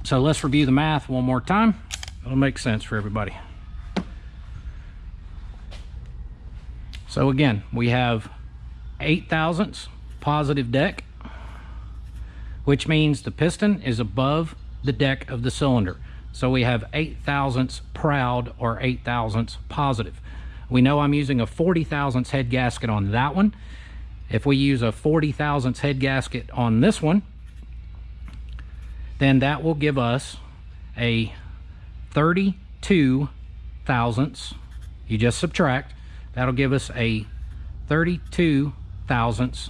So let's review the math one more time. It'll make sense for everybody. So again, we have 8 thousandths positive deck, which means the piston is above the deck of the cylinder. So we have 8 thousandths proud or 8 thousandths positive. We know I'm using a 40 thousandths head gasket on that one. If we use a 40 thousandths head gasket on this one, then that will give us a 32 thousandths. You just subtract. That'll give us a 32 thousandths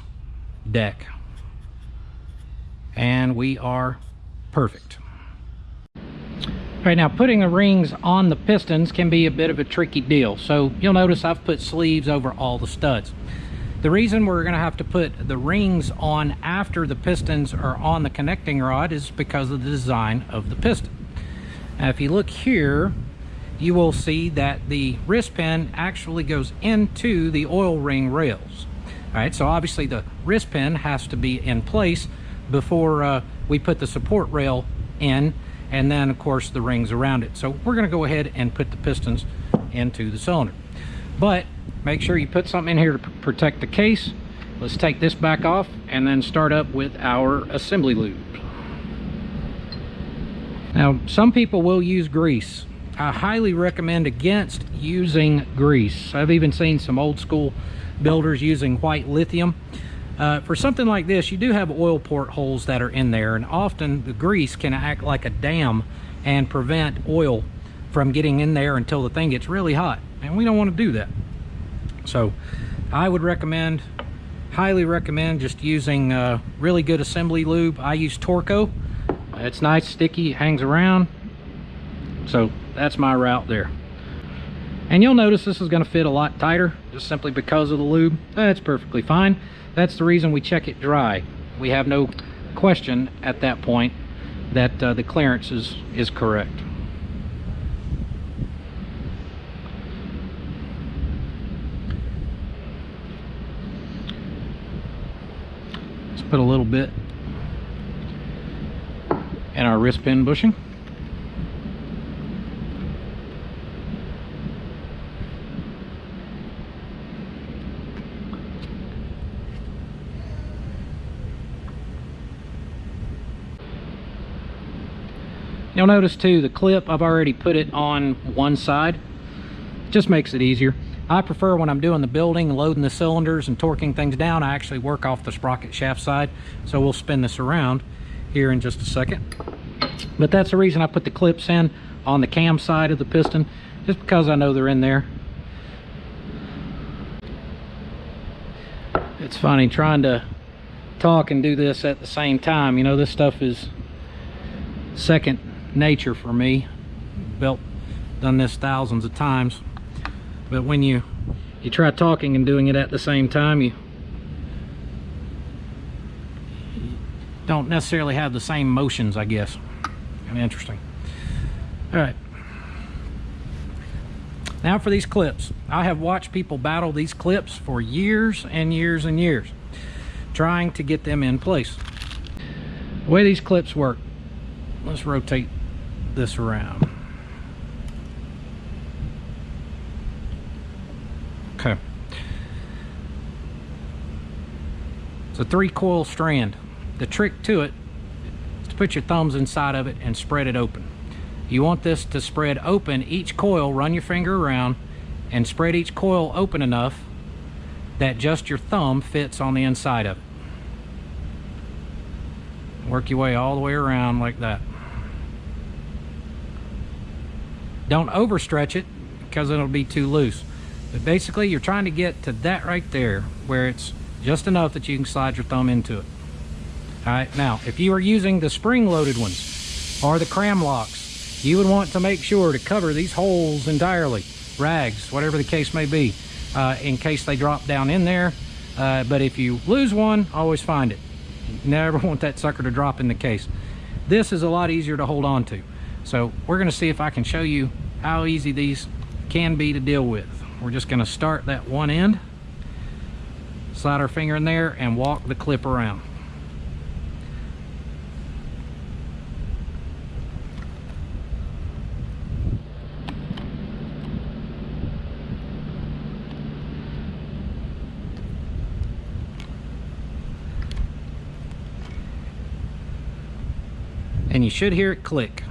deck. And we are perfect. All right, now putting the rings on the pistons can be a bit of a tricky deal. So you'll notice I've put sleeves over all the studs. The reason we're going to have to put the rings on after the pistons are on the connecting rod is because of the design of the piston. Now if you look here, you will see that the wrist pin actually goes into the oil ring rails. All right, so obviously the wrist pin has to be in place before we put the support rail in, and then of course the rings around it. So we're going to go ahead and put the pistons into the cylinder, but make sure you put something in here to protect the case. Let's take this back off and then start up with our assembly lube. Now some people will use grease. I highly recommend against using grease. I've even seen some old school builders using white lithium. For something like this, you do have oil port holes that are in there, and often the grease can act like a dam and prevent oil from getting in there until the thing gets really hot, and we don't want to do that. So I would recommend, highly recommend, just using really good assembly lube. I use Torco. It's nice, sticky, it hangs around. So that's my route there. And you'll notice this is going to fit a lot tighter just simply because of the lube. That's perfectly fine. That's the reason we check it dry. We have no question at that point that the clearance is correct. Let's put a little bit in our wrist pin bushing. You'll notice too, the clip, I've already put it on one side. Just makes it easier. I prefer when I'm doing the building, loading the cylinders and torquing things down, I actually work off the sprocket shaft side. So we'll spin this around here in just a second. But that's the reason I put the clips in on the cam side of the piston, just because I know they're in there. It's funny trying to talk and do this at the same time. You know, this stuff is second nature for me. Done this thousands of times, but when you try talking and doing it at the same time, you don't necessarily have the same motions, I guess. Kind of interesting. All right, now for these clips. I have watched people battle these clips for years and years and years trying to get them in place. The way these clips work, let's rotate this around. Okay. It's a 3-coil strand. The trick to it is to put your thumbs inside of it and spread it open. You want this to spread open each coil, run your finger around and spread each coil open enough that just your thumb fits on the inside of it. Work your way all the way around like that. Don't overstretch it because it'll be too loose. But basically you're trying to get to that right there where it's just enough that you can slide your thumb into it. All right, now if you are using the spring-loaded ones or the cram locks, you would want to make sure to cover these holes entirely, rags, whatever the case may be, in case they drop down in there. But if you lose one, always find it. You never want that sucker to drop in the case. This is a lot easier to hold on to. So we're going to see if I can show you how easy these can be to deal with. We're just going to start that one end, slide our finger in there and walk the clip around. and you should hear it click.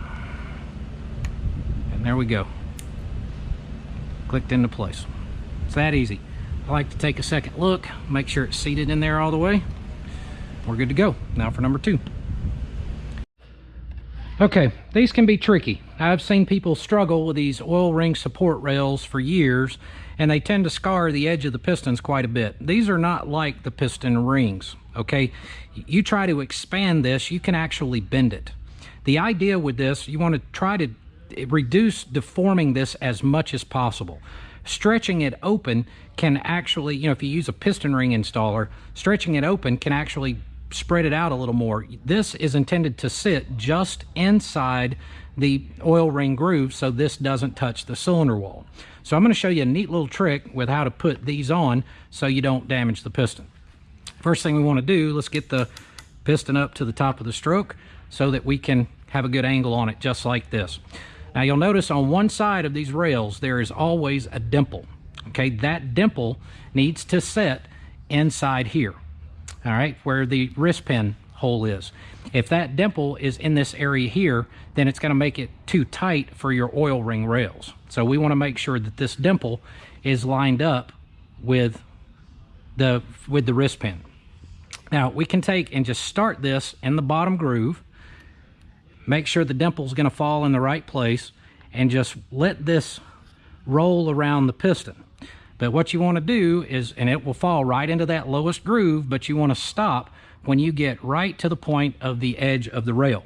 And there we go. Clicked into place. It's that easy. I like to take a second look, make sure it's seated in there all the way. We're good to go. Now for number 2. Okay, these can be tricky. I've seen people struggle with these oil ring support rails for years, and they tend to scar the edge of the pistons quite a bit. These are not like the piston rings, okay? You try to expand this, you can actually bend it. The idea with this, you want to try to reduce deforming this as much as possible. Stretching it open can actually, you know, if you use a piston ring installer, stretching it open can actually spread it out a little more. This is intended to sit just inside the oil ring groove, so this doesn't touch the cylinder wall. So I'm going to show you a neat little trick with how to put these on so you don't damage the piston. First thing we want to do, let's get the piston up to the top of the stroke so that we can have a good angle on it, just like this. Now you'll notice on one side of these rails there is always a dimple. Okay, that dimple needs to set inside here, all right, where the wrist pin hole is. If that dimple is in this area here, then it's going to make it too tight for your oil ring rails. So we want to make sure that this dimple is lined up with the wrist pin. Now we can take and just start this in the bottom groove, make sure the dimple is going to fall in the right place, and just let this roll around the piston. But what you want to do is, and it will fall right into that lowest groove, but you want to stop when you get right to the point of the edge of the rail.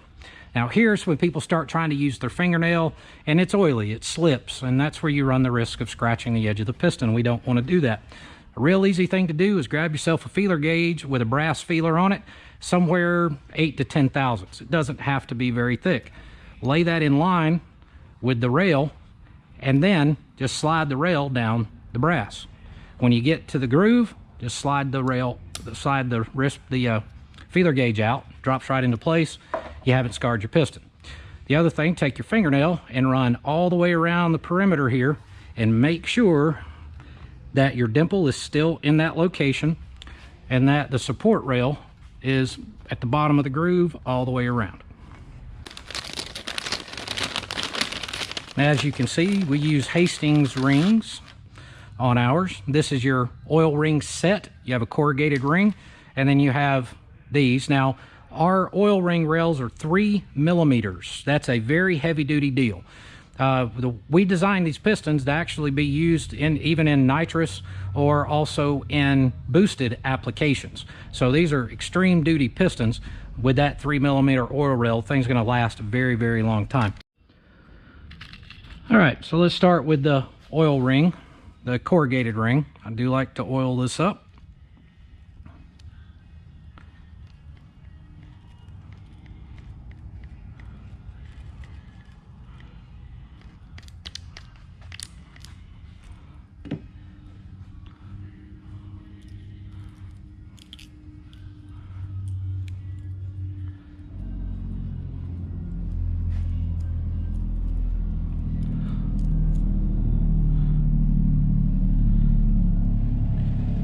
Now here's when people start trying to use their fingernail, and it's oily, it slips, and that's where you run the risk of scratching the edge of the piston. We don't want to do that. A real easy thing to do is grab yourself a feeler gauge with a brass feeler on it, somewhere 8 to 10 thousandths. It doesn't have to be very thick. Lay that in line with the rail, and then just slide the rail down the brass. When you get to the groove, just slide the feeler gauge out, drops right into place. You haven't scarred your piston. The other thing, take your fingernail and run all the way around the perimeter here and make sure that your dimple is still in that location and that the support rail is at the bottom of the groove all the way around. As you can see, we use Hastings rings on ours. This is your oil ring set. You have a corrugated ring, and then you have these. Now, our oil ring rails are 3 millimeters. That's a very heavy duty deal. We designed these pistons to actually be used even in nitrous or also in boosted applications. So these are extreme duty pistons. With that 3 millimeter oil rail, things are going to last a very, very long time. All right, so let's start with the oil ring, the corrugated ring. I do like to oil this up.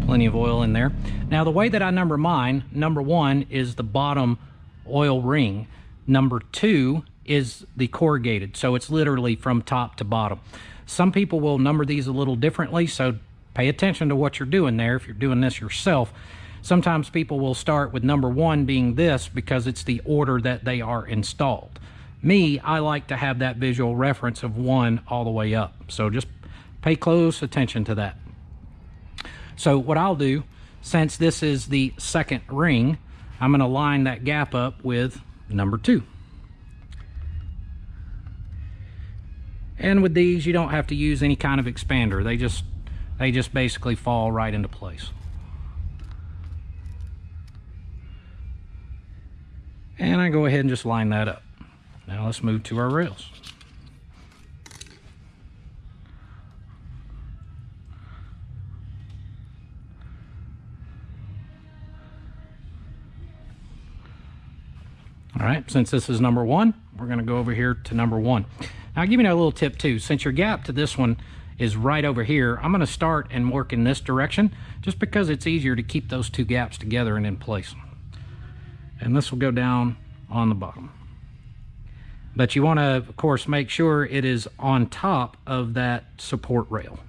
Plenty of oil in there. Now the way that I number mine, number 1 is the bottom oil ring. Number 2 is the corrugated, so it's literally from top to bottom. Some people will number these a little differently, so pay attention to what you're doing there if you're doing this yourself. Sometimes people will start with number 1 being this because it's the order that they are installed. Me, I like to have that visual reference of 1 all the way up, so just pay close attention to that. So what I'll do, since this is the second ring, I'm going to line that gap up with number 2. And with these, you don't have to use any kind of expander. They just basically fall right into place. And I go ahead and just line that up. Now let's move to our rails. All right, since this is number 1, we're going to go over here to number 1. Now, I'll give you a little tip too. Since your gap to this one is right over here, I'm going to start and work in this direction just because it's easier to keep those 2 gaps together and in place. And this will go down on the bottom. But you want to, of course, make sure it is on top of that support rail.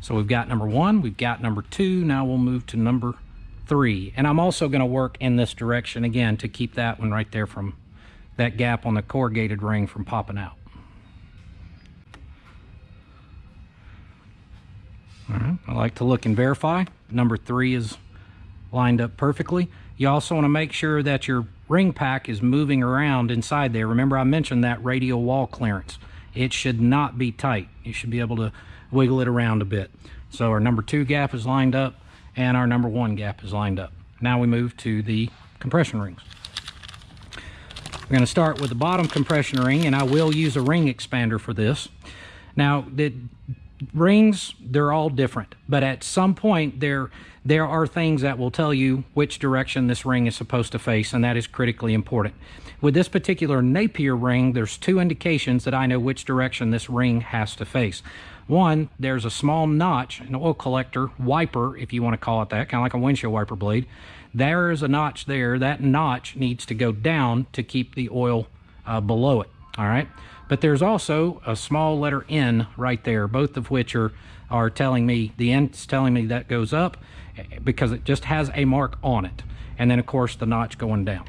So we've got number 1, we've got number 2, now we'll move to number 3. And I'm also going to work in this direction again to keep that one right there from that gap on the corrugated ring from popping out. All right, I like to look and verify. Number 3 is lined up perfectly. You also want to make sure that your ring pack is moving around inside there. Remember, I mentioned that radial wall clearance. It should not be tight. You should be able to wiggle it around a bit. So our number 2 gap is lined up and our number 1 gap is lined up. Now we move to the compression rings. We're going to start with the bottom compression ring, and I will use a ring expander for this. Now, the rings, they're all different, but at some point there are things that will tell you which direction this ring is supposed to face, and that is critically important. With this particular Napier ring, there's 2 indications that I know which direction this ring has to face. One, there's a small notch, an oil collector wiper, if you want to call it that, kind of like a windshield wiper blade. There is a notch there. That notch needs to go down to keep the oil below it, all right? But there's also a small letter N right there, both of which are telling me, the N's telling me that goes up because it just has a mark on it. And then, of course, the notch going down.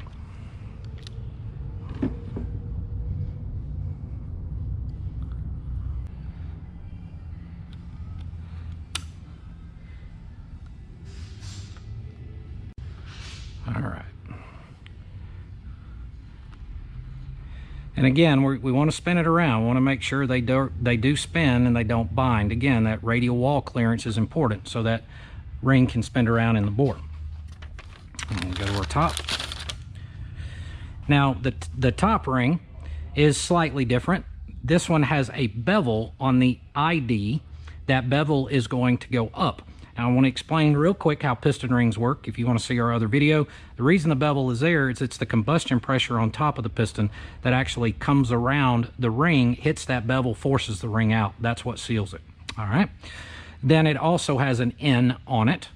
All right. And again, we want to spin it around. We want to make sure they do spin and they don't bind. Again, that radial wall clearance is important so that ring can spin around in the bore. And we'll go to our top. Now, the top ring is slightly different. This one has a bevel on the ID. That bevel is going to go up. Now, I want to explain real quick how piston rings work. If you want to see our other video, the reason the bevel is there is it's the combustion pressure on top of the piston that actually comes around the ring, hits that bevel, forces the ring out. That's what seals it. All right. Then it also has an N on it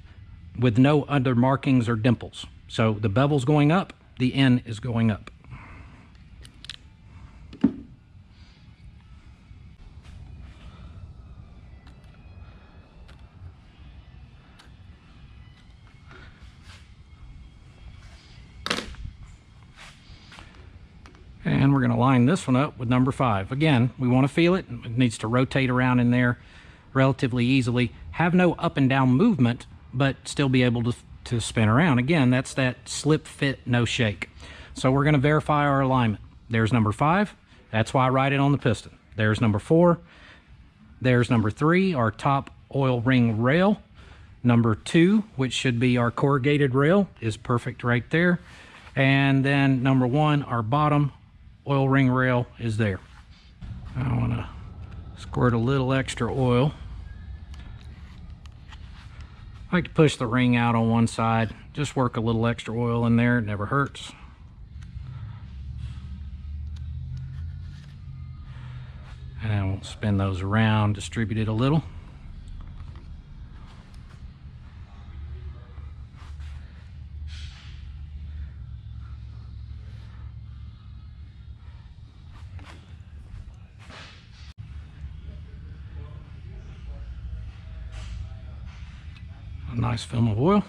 with no other markings or dimples. So the bevel's going up, the N is going up. And we're going to line this one up with number 5. Again, we want to feel it. It needs to rotate around in there relatively easily. Have no up and down movement, but still be able to spin around. Again, that's that slip, fit, no shake. So we're going to verify our alignment. There's number 5. That's why I write it on the piston. There's number 4. There's number 3, our top oil ring rail. Number 2, which should be our corrugated rail, is perfect right there. And then number 1, our bottom oil ring rail is there. I want to squirt a little extra oil. I like to push the ring out on one side. Just work a little extra oil in there. It never hurts. And we'll spin those around, distribute it a little. A nice film of oil.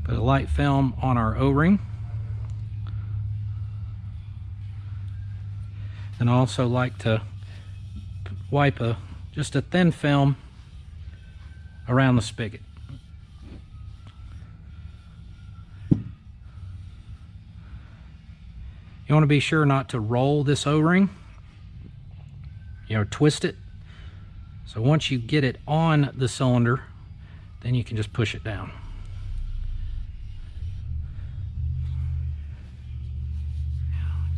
Put a light film on our O-ring. And I also like to wipe just a thin film around the spigot. You want to be sure not to roll this O-ring, twist it. So once you get it on the cylinder, then you can just push it down.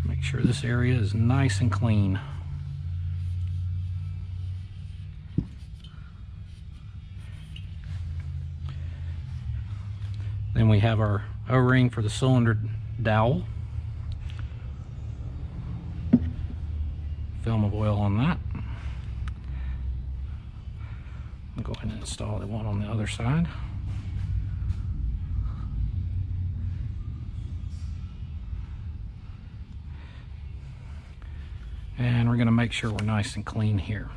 Make sure this area is nice and clean. Then we have our O-ring for the cylinder dowel. Film of oil on that. I'll go ahead and install the one on the other side. And we're going to make sure we're nice and clean here.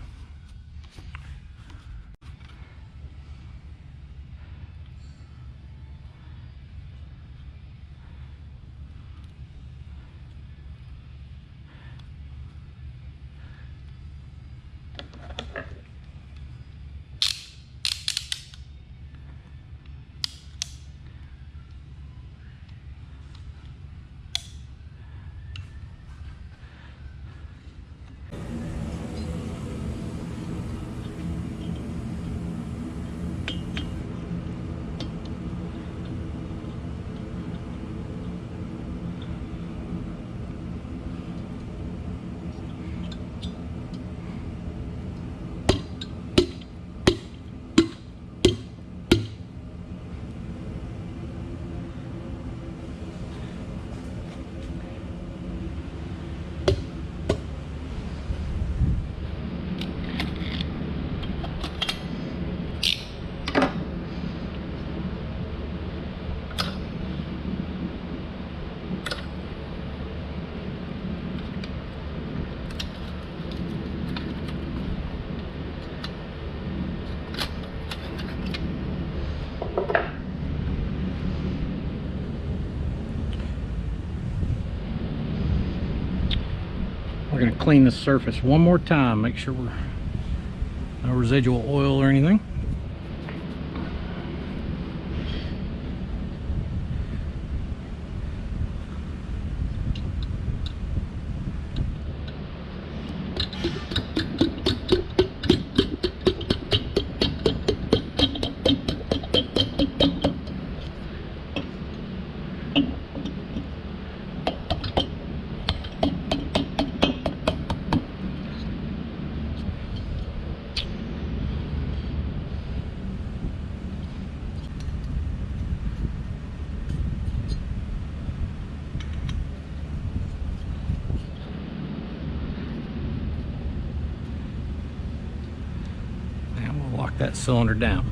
We're going to clean the surface one more time, make sure we're no residual oil or anything. Lock that cylinder down.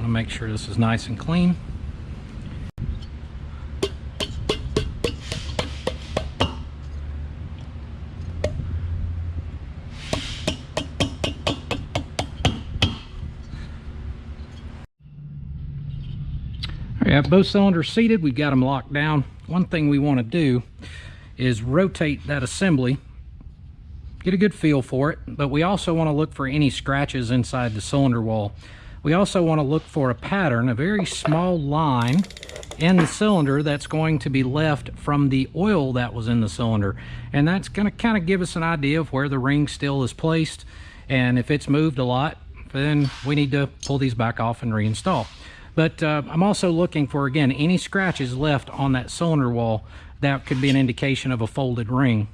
Make sure this is nice and clean. We have both cylinders seated. We've got them locked down. One thing we want to do is rotate that assembly, get a good feel for it, but we also want to look for any scratches inside the cylinder wall. We also want to look for a pattern, a very small line in the cylinder that's going to be left from the oil that was in the cylinder. And that's going to kind of give us an idea of where the ring still is placed. And if it's moved a lot, then we need to pull these back off and reinstall. But I'm also looking for, again, any scratches left on that cylinder wall. That could be an indication of a folded ring.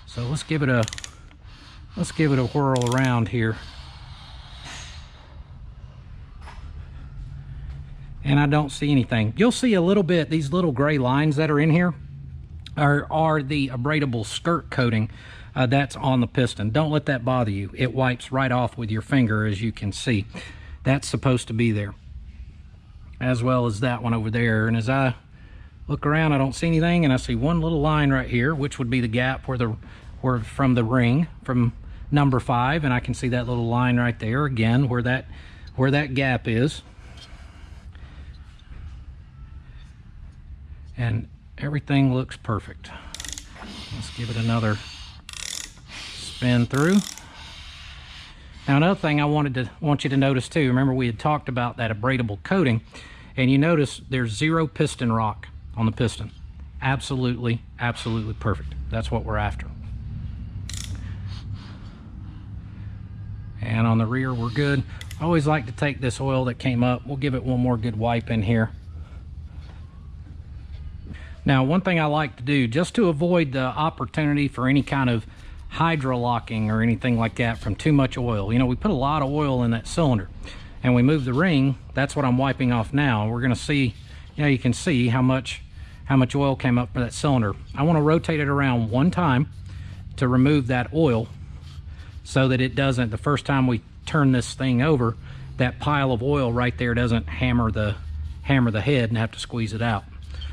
So let's give it a whirl around here. And I don't see anything. You'll see a little bit, these little gray lines that are in here, are the abradable skirt coating that's on the piston. Don't let that bother you. It wipes right off with your finger, as you can see. That's supposed to be there, as well as that one over there. And as I look around, I don't see anything, and I see one little line right here, which would be the gap where from the ring from number 5, and I can see that little line right there again where that gap is. And everything looks perfect. Let's give it another spin through. Now, another thing I want you to notice too, remember we had talked about that abradable coating, and you notice there's 0 piston rock on the piston. Absolutely, absolutely perfect. That's what we're after. And on the rear, we're good. I always like to take this oil that came up. We'll give it one more good wipe in here. Now, one thing I like to do, just to avoid the opportunity for any kind of hydrolocking or anything like that from too much oil. You know, we put a lot of oil in that cylinder, and we move the ring. That's what I'm wiping off now. We're going to see, you know, you can see how much oil came up for that cylinder. I want to rotate it around one time to remove that oil, so that it doesn't, the first time we turn this thing over, that pile of oil right there doesn't hammer the head and have to squeeze it out.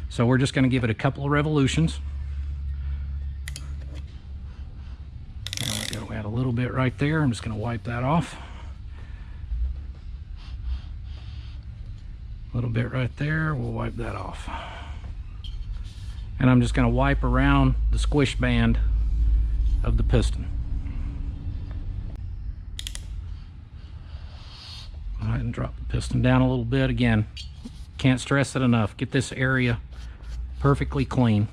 So we're just going to give it a couple of revolutions. There we go. Add a little bit right there. I'm just going to wipe that off. A little bit right there. We'll wipe that off. And I'm just going to wipe around the squish band of the piston. Go ahead and drop the piston down a little bit. Again, can't stress it enough. Get this area perfectly clean.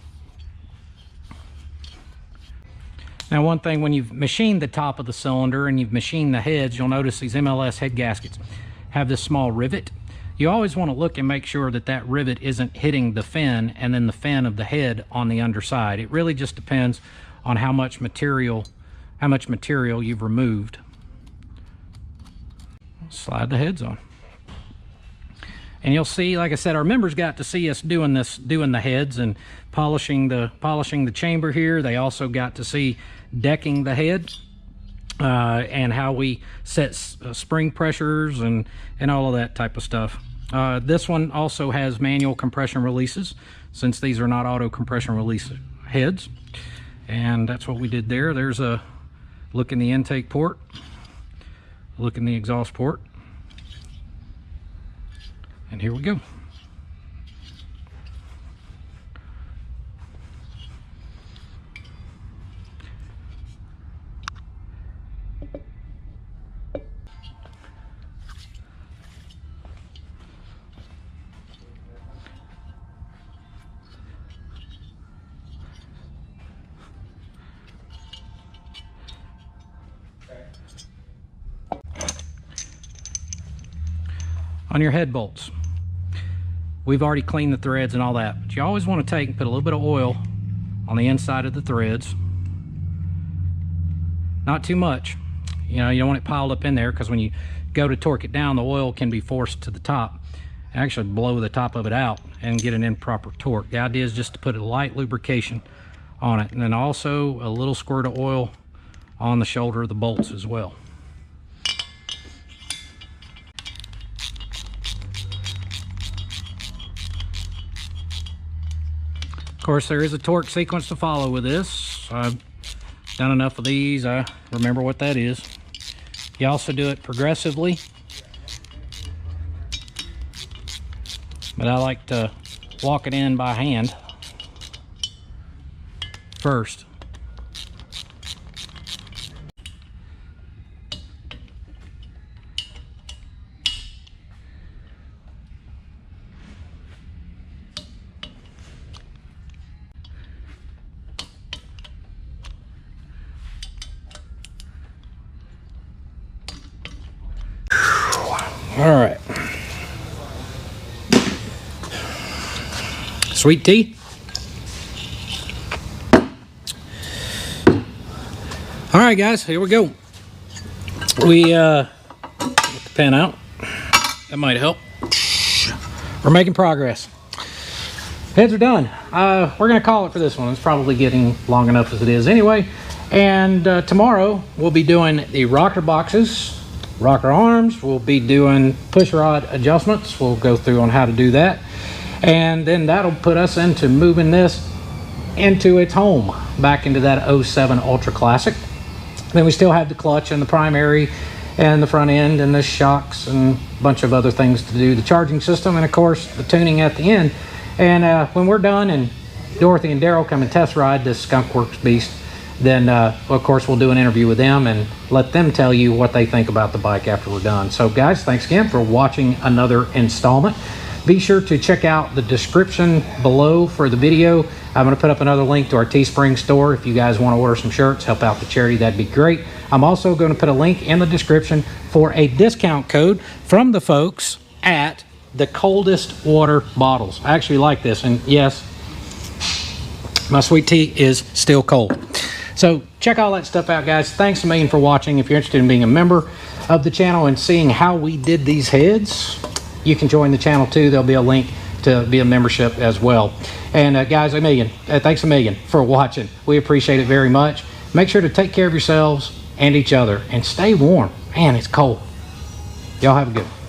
Now, one thing, when you've machined the top of the cylinder and you've machined the heads, you'll notice these MLS head gaskets have this small rivet. You always want to look and make sure that that rivet isn't hitting the fin and then the fin of the head on the underside. It really just depends on how much material you've removed. Slide the heads on, and you'll see, like I said, our members got to see us doing the heads and polishing the chamber here. They also got to see decking the head and how we set spring pressures and all of that type of stuff. This one also has manual compression releases, since these are not auto compression release heads. And that's what we did there. There's a look in the intake port, look in the exhaust port, and here we go. On your head bolts, we've already cleaned the threads and all that, but you always want to take and put a little bit of oil on the inside of the threads. Not too much. You know, you don't want it piled up in there, because when you go to torque it down, the oil can be forced to the top and actually blow the top of it out and get an improper torque. The idea is just to put a light lubrication on it, and then also a little squirt of oil on the shoulder of the bolts as well. Of course, there is a torque sequence to follow with this. I've done enough of these. I remember what that is. You also do it progressively, but I like to walk it in by hand first. All right. Sweet tea. All right, guys, here we go. We get the pen out. That might help. We're making progress. Heads are done. We're gonna call it for this one. It's probably getting long enough as it is anyway. And tomorrow we'll be doing the rocker boxes, rocker arms. We'll be doing push rod adjustments. We'll go through on how to do that. And then that'll put us into moving this into its home, back into that 07 Ultra Classic. Then we still have the clutch and the primary and the front end and the shocks and a bunch of other things to do, the charging system, and of course the tuning at the end. And when we're done and Dorothy and Daryl come and test ride this Skunkworks beast, then of course we'll do an interview with them and let them tell you what they think about the bike after we're done. So guys, thanks again for watching another installment. Be sure to check out the description below for the video. I'm going to put up another link to our Teespring store. If you guys want to order some shirts, help out the charity, that'd be great. I'm also going to put a link in the description for a discount code from the folks at the Coldest Water Bottles. I actually like this, and yes, my sweet tea is still cold. So check all that stuff out, guys. Thanks a million for watching. If you're interested in being a member of the channel and seeing how we did these heads, you can join the channel too. There'll be a link to be a membership as well. And guys, thanks a million for watching. We appreciate it very much. Make sure to take care of yourselves and each other and stay warm. Man, it's cold. Y'all have a good one.